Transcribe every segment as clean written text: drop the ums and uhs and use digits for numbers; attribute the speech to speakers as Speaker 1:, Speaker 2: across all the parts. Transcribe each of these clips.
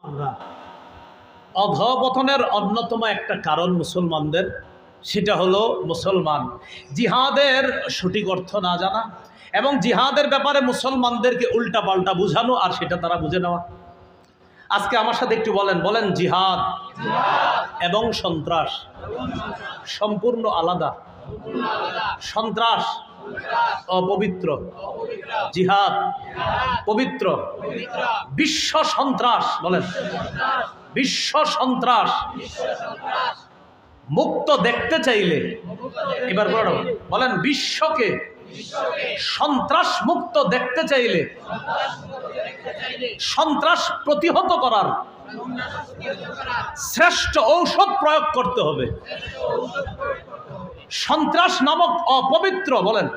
Speaker 1: আমরা অধঃপতনের অন্যতম একটা কারণ মুসলমানদের, সেটা হলো মুসলমান জিহাদের সঠিক অর্থ না জানা এবং জিহাদের ব্যাপারে মুসলমানদেরকে উল্টা পাল্টা বুঝানো আর সেটা তারা বুঝে নেওয়া। আজকে আমার সাথে একটু বলেন জিহাদ এবং সন্ত্রাস সম্পূর্ণ আলাদা। সন্ত্রাস অপবিত্র, জিহাদ পবিত্র। বিশ্ব সন্ত্রাস বলেন, বিশ্ব সন্ত্রাস মুক্ত দেখতে চাইলে, এবার বলেন বিশ্বকে সন্ত্রাস মুক্ত দেখতে চাইলে সন্ত্রাস প্রতিহত করার শ্রেষ্ঠ ঔষধ প্রয়োগ করতে হবে। সন্ত্রাস নামক অপবিত্র, বলেন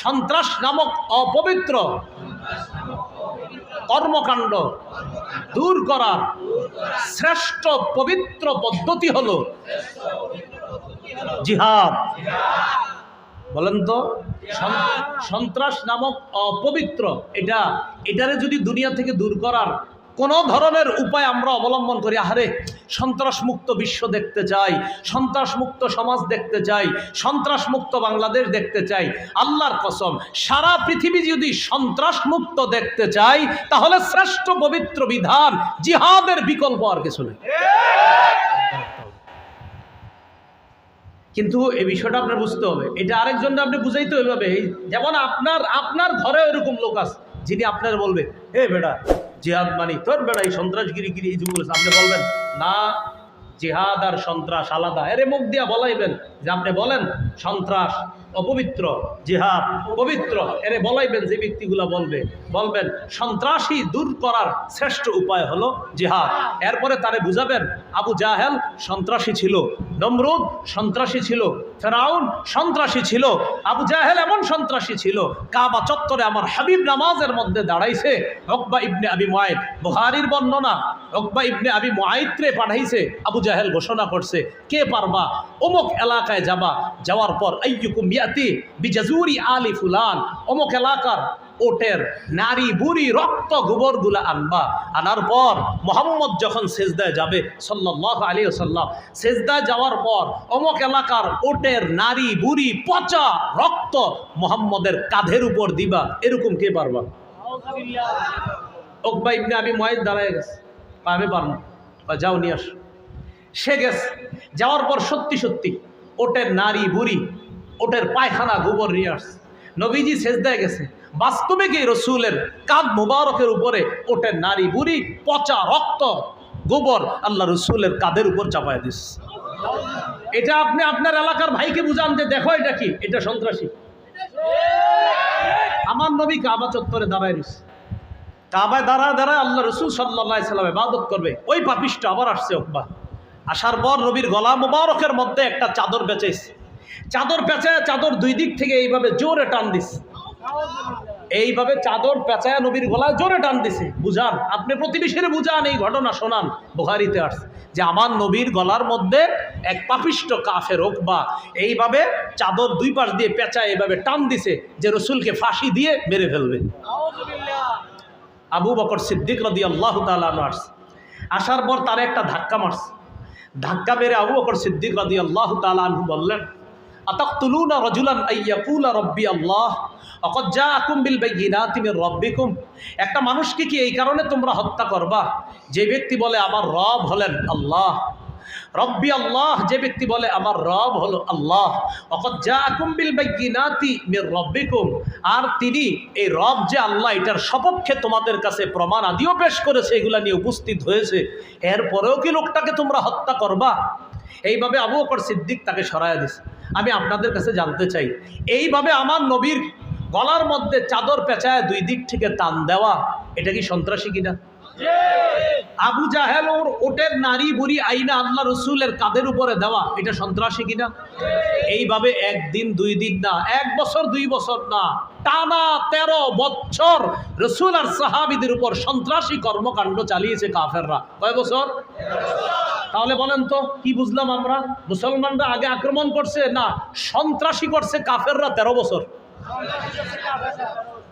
Speaker 1: সন্ত্রাস নামক অপবিত্র কর্মকাণ্ড দূর করার শ্রেষ্ঠ পবিত্র পদ্ধতি হলো জিহাদ। বলেন তো, সন্ত্রাস নামক অপবিত্র এটারে যদি দুনিয়া থেকে দূর করার কোনো ধরনের উপায় আমরা অবলম্বন করি, আহারে সন্ত্রাস মুক্ত বিশ্ব দেখতে চাই, সন্ত্রাস মুক্ত সমাজ দেখতে চাই, সন্ত্রাস মুক্ত বাংলাদেশ দেখতে চাই, আল্লাহর কসম সারা পৃথিবী যদি সন্ত্রাস মুক্ত দেখতে চাই তাহলে শ্রেষ্ঠ পবিত্র বিধান জিহাদের বিকল্প আর কিছু নেই। কিন্তু এই বিষয়টা আপনার বুঝতে হবে, এটা আরেকজনকে আপনি বুঝাইতে হবে। যেমন আপনার ঘরে এরকম লোক আছে যিনি আপনার বলবে, হে বেটা জিহাদ মানি তোর বেটা এই সন্ত্রাসগিরি এই যে বলেছে, আপনি বলবেন না জিহাদ আর সন্ত্রাস আলাদা। এরে মুখ দিয়া বলাইবেন যে আপনি বলেন সন্ত্রাস অপবিত্র, জিহাদ পবিত্র। এরে বলাইবেন যে ব্যক্তিগুলা বলবেন সন্ত্রাসী দূর করার শ্রেষ্ঠ উপায় হলো জিহাদ। এরপরে তারে বুঝাবেন আবু জাহেল সন্ত্রাসী ছিল, নমরুদ সন্ত্রাসী ছিল, ফেরাউন সন্ত্রাসী ছিল, আবু জাহেল এমন সন্ত্রাসী ছিল কাবা চত্বরে আমার হাবিব নামাজের মধ্যে দাঁড়াইছে। উকবা ইবনে আবি মুআইদ, বুখারীর বর্ণনা, উকবা ইবনে আবি মুআইদরে পাঠাইছে, আবু জাহেল ঘোষণা করছে কে পারবা অমুক এলাকায় যাওয়ার পর আইয়ুকুম ইয়াতি বিজাজুরি আলি ফুলান, অমুক এলাকার ওটের নারী বুড়ি রক্ত গোবরগুলা আনবা। আনার পর মুহাম্মদ যখন সেজদায় যাবে সাল্লাল্লাহু আলাইহি ওয়াসাল্লাম, সেজদায় যাওয়ার পর অমুক এলাকার ওটের নারী বুড়ি পচা রক্ত মুহাম্মদের কাঁধের উপর দিবা। এরকম কে পারবা? উকবা ইবনে আবি মুআইদ দাঁড়ায় গেছে, আমি পারবো, যাও নিয়ে আস। সে গেছে, যাওয়ার পর সত্যি ওটের নারী বুড়ি ওটের পায়খানা গোবর নিয়ে আসছে। নবীজি সেজদায় গেছে, বাস্তবে কি রসুলের কাঁধ মুবারকের উপরে ওটের নারী বুড়ি পচা রক্ত গোবর আল্লাহ রসুলের কাঁধের উপর চাপায় দিস। এটা আপনি আপনার এলাকার ভাইকে বুঝান যে দেখো এটা কি, এটা সন্ত্রাসী। আমার নবী কাবা চত্বরে দাঁড়ায় রয়েছে, কাবায় দাঁড়ায় আল্লাহ রসুল সাল্লাল্লাহু আলাইহি সাল্লাম ইবাদত করবে। ওই পাপিষ্ট আবার আসছে উকবা, আসার পর নবীর গলা মুবারকের মধ্যে একটা চাদর পেঁচাইছে, চাদর দুই দিক থেকে এইভাবে জোরে টান দিছে, এইভাবে চাদর পেঁচায় নবীর গলায় জোরে টান দিছে। বুঝান, আপনি প্রতিবেশীরে বুঝান, এই ঘটনা শোনান। বুখারীতে আসছে যে আমার নবীর গলার মধ্যে এক পাপিষ্ট কাফের উকবা এইভাবে চাদর দুই পাশ দিয়ে পেঁচায় এইভাবে টান দিছে যে রসুলকে ফাঁসি দিয়ে মেরে ফেলবে। আবু বকর সিদ্দিক রাদিয়াল্লাহু তাআলা আনহু আসছে, আসার পর তার একটা ধাক্কা মারছে, ধাক্কা মেরে আবু বকর সিদ্দিক রাদিয়াল্লাহু তাআলা আনহু বললেন, আতাকতুলুনা রাজুলান আইয়াকুলা রাব্বি আল্লাহ ওয়াকাদ জাআকুম বিল বাইয়িনাতি মির রাব্বিকুম। একটা মানুষকে কি এই কারণে তোমরা হত্যা করবা যে ব্যক্তি বলে আমার রব হলেন আল্লাহ, রব্বি আল্লাহ, যে ব্যক্তি বলে আমার রব হলো আল্লাহ, ওয়াকাদ জাআকুম বিল বাইয়িনাতি মির রাব্বিকুম, আর তিনি এই রব যে আল্লাহ এটার সপক্ষে তোমাদের কাছে প্রমাণ আদিও পেশ করেছে, এগুলা নিয়ে উপস্থিত হয়েছে, এরপরেও কি লোকটাকে তোমরা হত্যা করবা? এইভাবে আবু বকর সিদ্দিক তাকে সরাইয়া দিছে। আমি আপনাদের কাছে জানতে চাই, এইভাবে আমার নবীর গলার মধ্যে চাদর পেঁচায় দুই দিক থেকে টান দেওয়া, এটা কি সন্ত্রাসী কিনা? আবু জাহেল ওর ওটের নারী বুড়ি আইনা আল্লাহ রসুলের কাঁধের উপরে দেওয়া, এটা সন্ত্রাসী কিনা? এইভাবে একদিন দুই দিন না, 1 বছর 2 বছর না, টানা 13 বছর রসুল আর সাহাবীদের উপর সন্ত্রাসী কর্মকাণ্ড চালিয়েছে কাফেররা। কয় বছর? তাহলে বলেন তো কি বুঝলাম আমরা? মুসলমানরা আগে আক্রমণ করছে না সন্ত্রাসী করছে কাফেররা 13 বছর?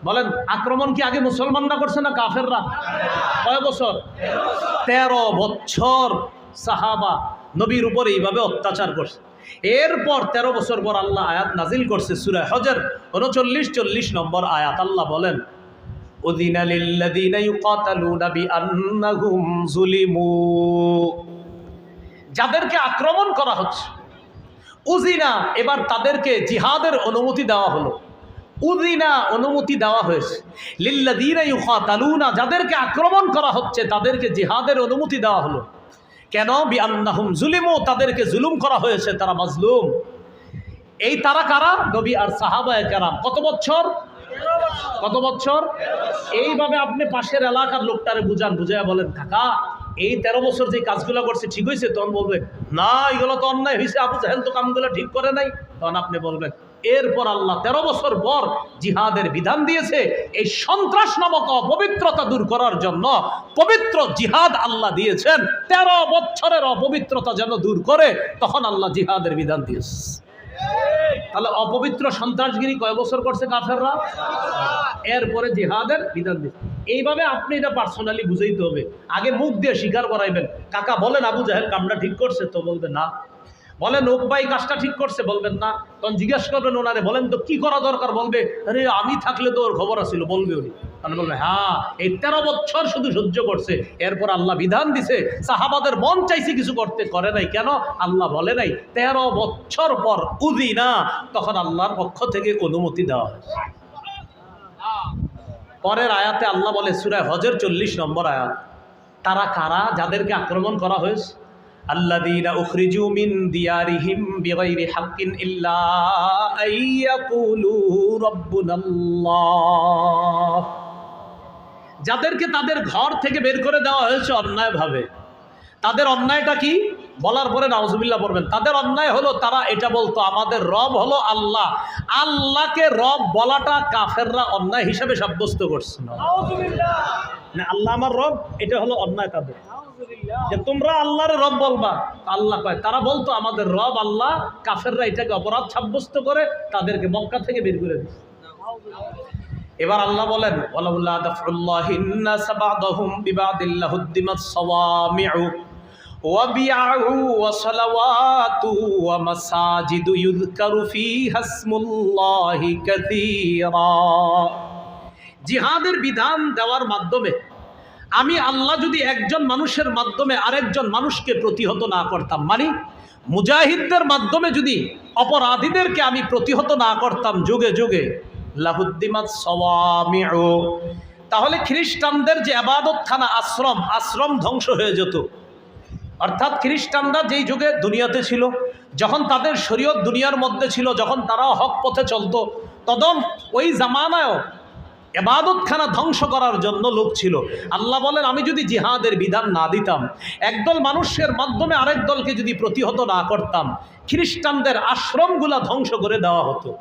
Speaker 1: বলেন আক্রমণ কি আগে মুসলমানরা করছে না কাফেররা? কয় বছর? 13 বছর সাহাবা নবীর উপরে এইভাবে অত্যাচার করছে। এরপর 13 বছর পর আল্লাহ আয়াত নাজিল করছে সূরা হজর 39-40 নম্বর আয়াত। আল্লাহ বলেন উযিনা লিল্লাযীনা ইউকাতালুনা বিআন্নাহুম যুলিমু, যাদেরকে আক্রমণ করা হচ্ছে উযিনা, এবার তাদেরকে জিহাদের অনুমতি দেওয়া হলো। উযিনা অনুমতি দেওয়া হয়েছে, লিল্লাযীনা ইউকাতালুনা যাদেরকে আক্রমণ করা হচ্ছে তাদেরকে জিহাদের অনুমতি দেওয়া হলো। কেন? বিআন্নাহুম যুলিমু, তাদেরকে জুলুম করা হয়েছে, তারা মাজলুম। এই তারা কারা? নবী আর সাহাবায়ে কেরাম। কত বছর? কত বছর? এইভাবে আপনি পাশের এলাকার লোকটারে বুঝান, বুঝাইয়া বলেন কাকা এই 13 বছর যে কাজগুলো করছে ঠিক হয়েছে? তখন বলবে না এগুলো তো অন্যায় হয়েছে, আবু জাহেল তো কামগুলো ঠিক করে নাই। তখন আপনি বলবেন এরপর আল্লাহ 13 বছর পর জিহাদের বিধান দিয়েছে এই সন্ত্রাস নামক অপবিত্রতা দূর করার জন্য। পবিত্র জিহাদ আল্লাহ দিয়েছেন 13 বছরের অপবিত্রতা যেন দূর করে, তখন আল্লাহ জিহাদের বিধান দিয়েছে। তাহলে অপবিত্র সন্ত্রাসগিরি কয় বছর করছে কাফেররা? এরপরে জিহাদের বিধান দিয়েছে। এইভাবে আপনি এটা পার্সোনালি বুঝাইতে হবে। আগে মুখ দিয়ে স্বীকার করাইবেন, কাকা বলেন আবু জাহেল কামটা ঠিক করছে? তো বলবে না। বলেন ওক ভাই কাজটা ঠিক করছে? বলবেন না। তখন জিজ্ঞাসা করবেন ওনারে, বলেন তো কি করা দরকার? বলবে আরে আমি থাকলে তো ওর খবর আছিল, বলবে উনি। তাহলে বলবে হ্যাঁ এই 13 বছর শুধু সহ্য করছে, এরপর আল্লাহ বিধান দিছে। সাহাবাদের মন চাইছে কিছু করতে, করে নাই। কেন? আল্লাহ বলে নাই। 13 বছর পর উযিনা, তখন আল্লাহর পক্ষ থেকে অনুমতি দেওয়া হয়েছে। পরের আয়াতে আল্লাহ বলে সূরা হজর 40 নম্বর আয়াত, তারা কারা যাদেরকে আক্রমণ করা হয়েছে? আল্লাযীনা উখরিজু মিন দিয়ারিহিম বিগাইরি হাক্কিন ইল্লা আইয়াকুলু রাব্বুনাল্লাহ, যাদেরকে তাদের ঘর থেকে বের করে দেওয়া হয়েছে অন্যায়ভাবে। তাদের অন্যায়টা কি? বলার পরে নাউজুবিল্লাহ পড়বেন। তাদের অন্যায় হলো তারা এটা বলতো আমাদের রব হলো আল্লাহ। আল্লাহকে রব বলাটা কাফেররা অন্যায় হিসেবে সাব্যস্ত করছে না, আল্লাহ আমার রব, এটা হলো অন্যায় তাদের। যে তোমরা আল্লাহর রব বলবা, আল্লাহ কয় তারা বলতো আমাদের রব আল্লাহ। কাফেররা এটাকে অপরাধ সাব্যস্ত করে তাদেরকে মক্কা থেকে বের করে দিচ্ছে। এবার আল্লাহ বলেন ওয়ালাউলা দাফউল্লাহিন নাস বা'দাহুম বিবা'দিল্লাহ হুদ্দিমাত সাওয়ামি'ু ওয়া বি'উ ওয়া সালাওয়াতু ওয়া মাসাজিদু ইউযকারু ফীহা ইসমুল্লাহি কাসীরা। জিহাদের বিধান দেওয়ার মাধ্যমে আমি আল্লাহ যদি একজন মানুষের মাধ্যমে আরেকজন মানুষকে প্রতিহত না করতাম, মানে মুজাহিদদের মাধ্যমে যদি অপরাধীদেরকে আমি প্রতিহত না করতাম যুগে যুগে, লাহুদ্দিমাত সাওয়ামি'ু, তাহলে খ্রিস্টানদের যে ইবাদতখানা আশ্রম ধ্বংস হয়ে যেত। অর্থাৎ খ্রিস্টানরা যেই যুগে দুনিয়াতে ছিল, যখন তাদের শরীয়ত দুনিয়ার মধ্যে ছিল, যখন তারা হক পথে চলতো, তখন ওই জামানায়ও ইবাদতখানা ধ্বংস করার জন্য লোক ছিল। আল্লাহ বলেন আমি যদি জিহাদের বিধান না দিতাম, একদল মানুষের মাধ্যমে আরেক দলকে যদি প্রতিহত না করতাম, খ্রিস্টানদের আশ্রমগুলা ধ্বংস করে দেওয়া হতো।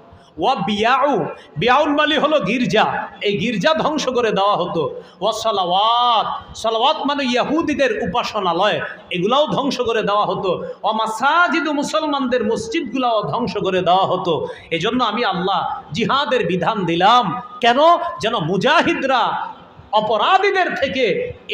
Speaker 1: ওয়া বিয়াউ, বিয়াউল মালি হলো গির্জা, এই গির্জা ধ্বংস করে দেওয়া হতো। ওয়া সালাওয়াত, সালাওয়াত মানে ইহুদিদের উপাসনালয়, এগুলাও ধ্বংস করে দেওয়া হতো। ওয়া মাসাজিদু, মুসলমানদের মসজিদগুলাও ধ্বংস করে দেওয়া হতো। এজন্য আমি আল্লাহ জিহাদের বিধান দিলাম। কেন? যেন মুজাহিদরা অপরাধীদের থেকে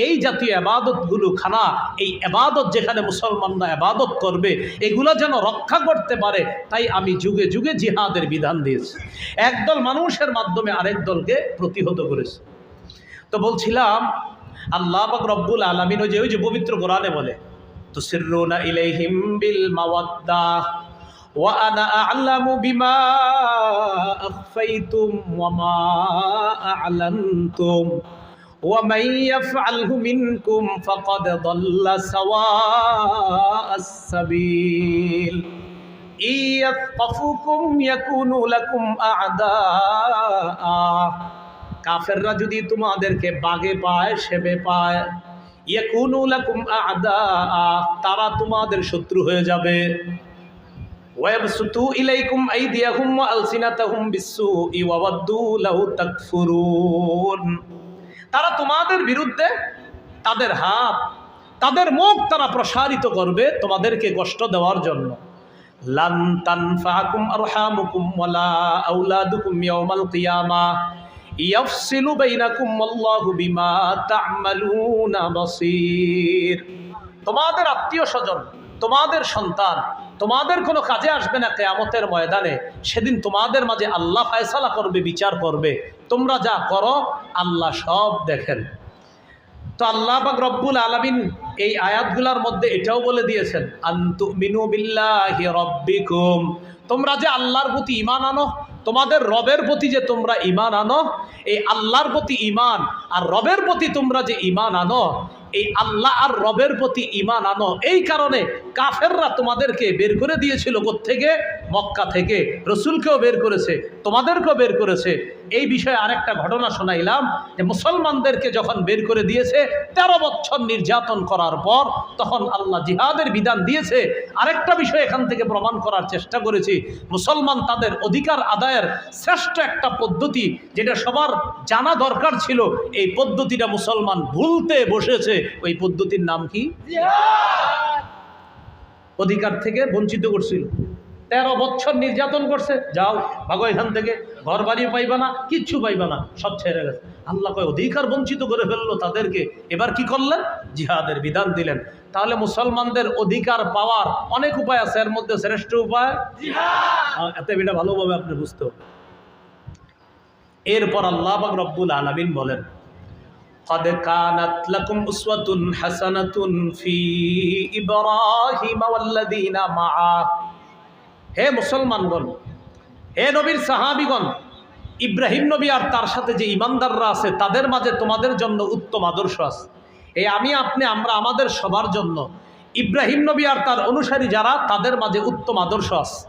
Speaker 1: এই জাতীয় ইবাদতগুলো খানা, এই ইবাদত যেখানে মুসলমানরা ইবাদত করবে, এগুলো যেন রক্ষা করতে পারে। তাই আমি যুগে যুগে জিহাদের বিধান দিয়েছি। একদল মানুষের মাধ্যমে আরেক দলকে প্রতিহত করেছে। তো বলছিলাম আল্লাহ পাক রব্বুল আলামিন ওই যে পবিত্র কোরআনে বলে তুসিরুনা ইলাইহিম বিল মাওয়াদ্দাহ ওয়া আনা আ'লামু বিমা আখফাইতুম ওয়া মা আ'লানতুম وَمَن يَفْعَلْهُ مِنكُمْ فَقَدْ ضَلَّ سَوَاءَ السَّبِيلِ إِن يَثْقَفُوكُمْ يَكُونُوا لَكُمْ أَعْدَاءً। কাফেররা যদি তোমাদেরকে বাগে পায়, সেবে পায়, ইয়াকুনু লাকুম আ'দা, তারা তোমাদের শত্রু হয়ে যাবে। ওয়াবসুতু ইলাইকুম আইদিয়াহুম ওয়া আলসিনাতাহুম বিসসুই ওয়া ওয়াদ্দু লাউ তাকফুরুন। তারা তোমাদের বিরুদ্ধে তাদের হাত, তাদের মুখ তারা প্রসারিত করবে তোমাদেরকে কষ্ট দেওয়ার জন্য। লান তানফাকুম আরহামুকুম ওয়ালা আওলাদুকুম ইয়াউমাল কিয়ামাহ ইয়াফসিলু বাইনাকুম আল্লাহু বিমা তা'মালুনা বাসীর। তোমাদের আত্মীয়-স্বজন, তোমাদের সন্তান, তোমাদের কোনো কাজে আসবে না কিয়ামতের ময়দানে। সেদিন তোমাদের মাঝে আল্লাহ ফয়সালা করবে, বিচার করবে। তোমরা যা করো আল্লাহ সব দেখেন। তো আল্লাহ পাক রব্বুল আলামিন এই আয়াতগুলোর মধ্যে এটাও বলে দিয়েছেন, আনতুমিনু বিল্লাহি রাব্বিকুম, তোমরা যে আল্লাহর প্রতি ঈমান আনো, তোমাদের রবের প্রতি যে তোমরা ঈমান আনো, এই আল্লাহর প্রতি ঈমান আর রবের প্রতি তোমরা যে ঈমান আনো, এই আল্লাহ আর রবের প্রতি ঈমান আনো, এই কারণে কাফেররা তোমাদেরকে বের করে দিয়েছিল কোত্থেকে? মক্কা থেকে। রসুলকেও বের করেছে, তোমাদেরকেও বের করেছে। এই বিষয়ে আরেকটা ঘটনা শোনাইলাম যে মুসলমানদেরকে যখন বের করে দিয়েছে 13 বছর নির্যাতন করার পর, তখন আল্লাহ জিহাদের বিধান দিয়েছে। আরেকটা বিষয় এখান থেকে প্রমাণ করার চেষ্টা করেছি, মুসলমান তাদের অধিকার আদায়ের শ্রেষ্ঠ একটা পদ্ধতি যেটা সবার জানা দরকার ছিল, এই পদ্ধতিটা মুসলমান ভুলতে বসেছে। ওই পদ্ধতির নাম কি? অধিকার থেকে বঞ্চিত করছিল। 13 বছর নির্যাতন করছে, যাও ভাগো এখান থেকে, ঘর বাড়ি পাইবা না, কিচ্ছু পাইবা না, সব ছেড়ে গেছে। আল্লাহ কয় অধিকার বঞ্চিত করে ফেললো তাদেরকে। এবার কি করলেন? জিহাদের বিধান দিলেন। তাহলে মুসলমানদের অধিকার পাওয়ার অনেক উপায় আছে, এর মধ্যে শ্রেষ্ঠ উপায় জিহাদ। এত এটা ভালোভাবে আপনি বুঝতে হবে। এরপর আল্লাহ পাক রব্বুল আলামিন বলেন, قد كانت لكم أسوة حسنة في إبراهيم والذين معه। হে মুসলমানগণ, হে নবীর সাহাবীগণ, ইব্রাহিম নবী আর তার সাথে যে ইমানদাররা আছে তাদের মাঝে তোমাদের জন্য উত্তম আদর্শ আছে। এই আমি আপনি আমরা আমাদের সবার জন্য ইব্রাহিম নবী আর তার অনুসারী যারা, তাদের মাঝে উত্তম আদর্শ আছে।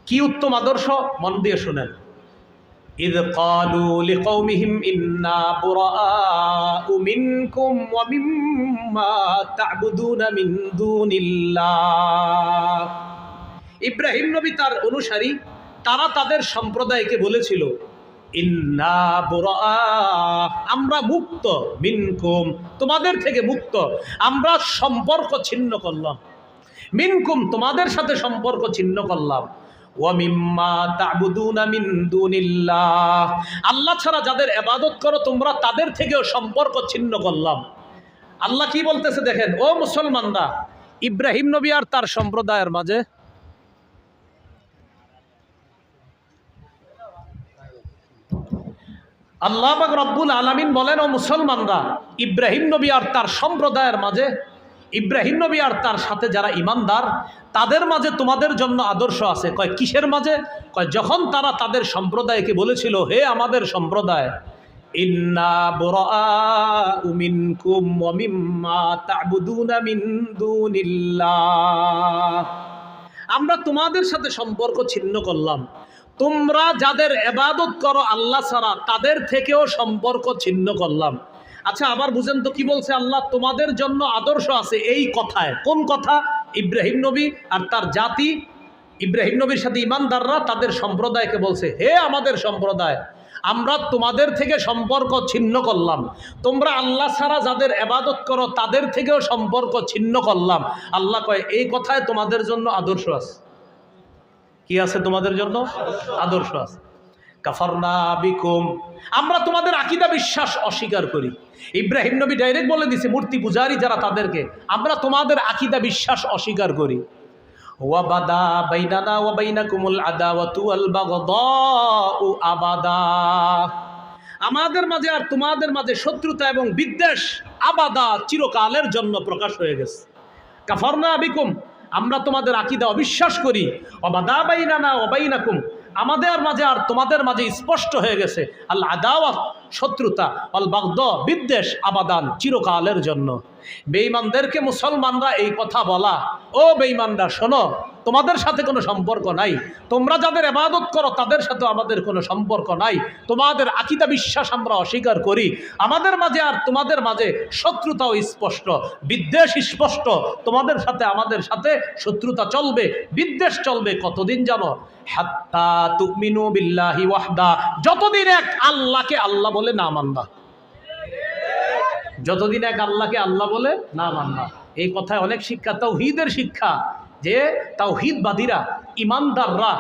Speaker 1: কি উত্তম আদর্শ? মন দিয়ে শুনেন। إذ قالوا لقومهم إنا براء منكم ومما تعبدون من دون الله। ইব্রাহিম নবী তার অনুসারী তারা তাদের সম্প্রদায়কে বলেছিল, ইন্না বুরাআ, আমরা মুক্ত, মিনকুম, তোমাদের থেকে মুক্ত, আমরা সম্পর্ক ছিন্ন করলাম, মিনকুম, তোমাদের সাথে সম্পর্ক ছিন্ন করলাম, ওয়ামিম্মা তা'বুদুনা মিন দুনিল্লাহ, আল্লাহ ছাড়া যাদের ইবাদত করো তোমরা তাদের থেকেও সম্পর্ক ছিন্ন করলাম। আল্লাহ কি বলতেছে দেখেন, ও মুসলমানরা, ইব্রাহিম নবী আর তার সম্প্রদায়ের মাঝে আল্লাহ পাক রব্বুল আলামিন বলেন, ও মুসলমানরা, ইব্রাহিম নবী আর তার সম্প্রদায়ের মাঝে, ইব্রাহিম নবী আর তার সাথে যারা ঈমানদার তাদের মাঝে তোমাদের জন্য আদর্শ আছে। কয় কিসের মাঝে? কয় যখন তারা তাদের সম্প্রদায়কে বলেছিল, হে আমাদের সম্প্রদায়, ইন্না বুরাআউ মিনকুম ওয়া মিম্মা তা'বুদুনা মিন দুনিল্লাহ, আমরা তোমাদের সাথে সম্পর্ক ছিন্ন করলাম, তোমরা যাদের ইবাদত করো আল্লাহ ছাড়া তাদের থেকেও সম্পর্ক ছিন্ন করলাম। আচ্ছা, আবার বুঝেন তো কি বলছে আল্লাহ? তোমাদের জন্য আদর্শ আছে। এই কথায় কোন কথা? ইব্রাহিম নবী আর তার জাতি, ইব্রাহিম নবীর সাথে ঈমানদাররা তাদের সম্প্রদায়কে বলছে, হে আমাদের সম্প্রদায়, আমরা তোমাদের থেকে সম্পর্ক ছিন্ন করলাম, তোমরা আল্লাহ ছাড়া যাদের ইবাদত করো তাদের থেকেও সম্পর্ক ছিন্ন করলাম। আল্লাহ কয় এই কথায় তোমাদের জন্য আদর্শ আছে। কি আছে তোমাদের জন্য? আদর্শ আছে। কাফারনা বিকুম, আমরা তোমাদের আকীদা বিশ্বাস অস্বীকার করি। ইব্রাহিম নবী ডাইরেক্ট বলে দিছে মূর্তি পূজারী যারা তাদেরকে, আমরা তোমাদের আকীদা বিশ্বাস অস্বীকার করি। ওয়া বাদা বাইনানা ওয়া বাইনাকুমুল আদাওয়াতু ওয়াল বাগদাউ আবাদা, আমাদের মাঝে আর তোমাদের মাঝে শত্রুতা এবং বিদ্বেষ আবাদা, চিরকালের জন্য প্রকাশ হয়ে গেছে। কাফারনা বিকুম, আমরা তোমাদের আকীদা অবিশ্বাস করি। ওয়া বাদা বাইনানা ওয়া বাইনাকুম, আমাদের মাঝে আর তোমাদের মাঝে স্পষ্ট হয়ে গেছে আল আদাওয়াত, শত্রুতা, আল বাগদ, বিদ্বেষ, আবাদান, চিরকালের জন্য। বেঈমানদেরকে মুসলমানরা এই কথা বলা, ও বেঈমানরা শোনো, তোমাদের সাথে কোনো সম্পর্ক নাই, তোমরা যাদের ইবাদত করো তাদের সাথে আমাদের কোনো সম্পর্ক নাই, তোমাদের আকীদা বিশ্বাস আমরা অস্বীকার করি, আমাদের মাঝে আর তোমাদের মাঝে শত্রুতাও স্পষ্ট, বিদ্বেষ স্পষ্ট, তোমাদের সাথে আমাদের সাথে শত্রুতা চলবে, বিদ্বেষ চলবে। কতদিন জানো? হাত্তা তুমিনু বিল্লাহি ওয়াহদা, যতদিন এক আল্লাহকে আল্লাহ বলে না মানবা, যতদিন এক আল্লাহকে আল্লাহ বলে না মানবা। এই কথায় অনেক শিক্ষা, তাওহীদের শিক্ষা, যে তাওহীদবাদীরা, ইমানদাররা,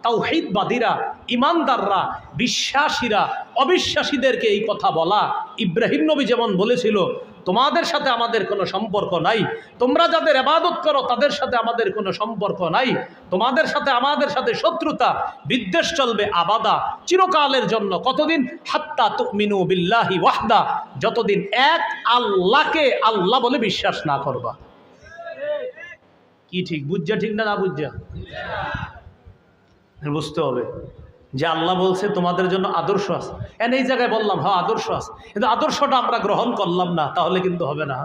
Speaker 1: তাওহীদবাদীরা, ইমানদাররা, বিশ্বাসীরা অবিশ্বাসীদেরকে এই কথা বলা। ইব্রাহিম নবী যেমন বলেছিল, তোমাদের সাথে আমাদের কোনো সম্পর্ক নাই, তোমরা যাদের ইবাদত করো তাদের সাথে আমাদের কোনো সম্পর্ক নাই, তোমাদের সাথে আমাদের সাথে শত্রুতা বিদ্বেষ চলবে আবাদা, চিরকালের জন্য। কতদিন? হাত্তা তুমিনু বিল্লাহি ওয়াহদা, যতদিন এক আল্লাহকে আল্লাহ বলে বিশ্বাস না করবা। কি ঠিক বুঝছা? ঠিক না, না বুঝছা? বুঝতে হবে যে আল্লাহ বলছে তোমাদের জন্য আদর্শ আছে। এই জায়গায় বললাম হ্যাঁ আদর্শ আছে, কিন্তু আদর্শটা আমরা গ্রহণ করলাম না, তাহলে কিন্তু হবে না।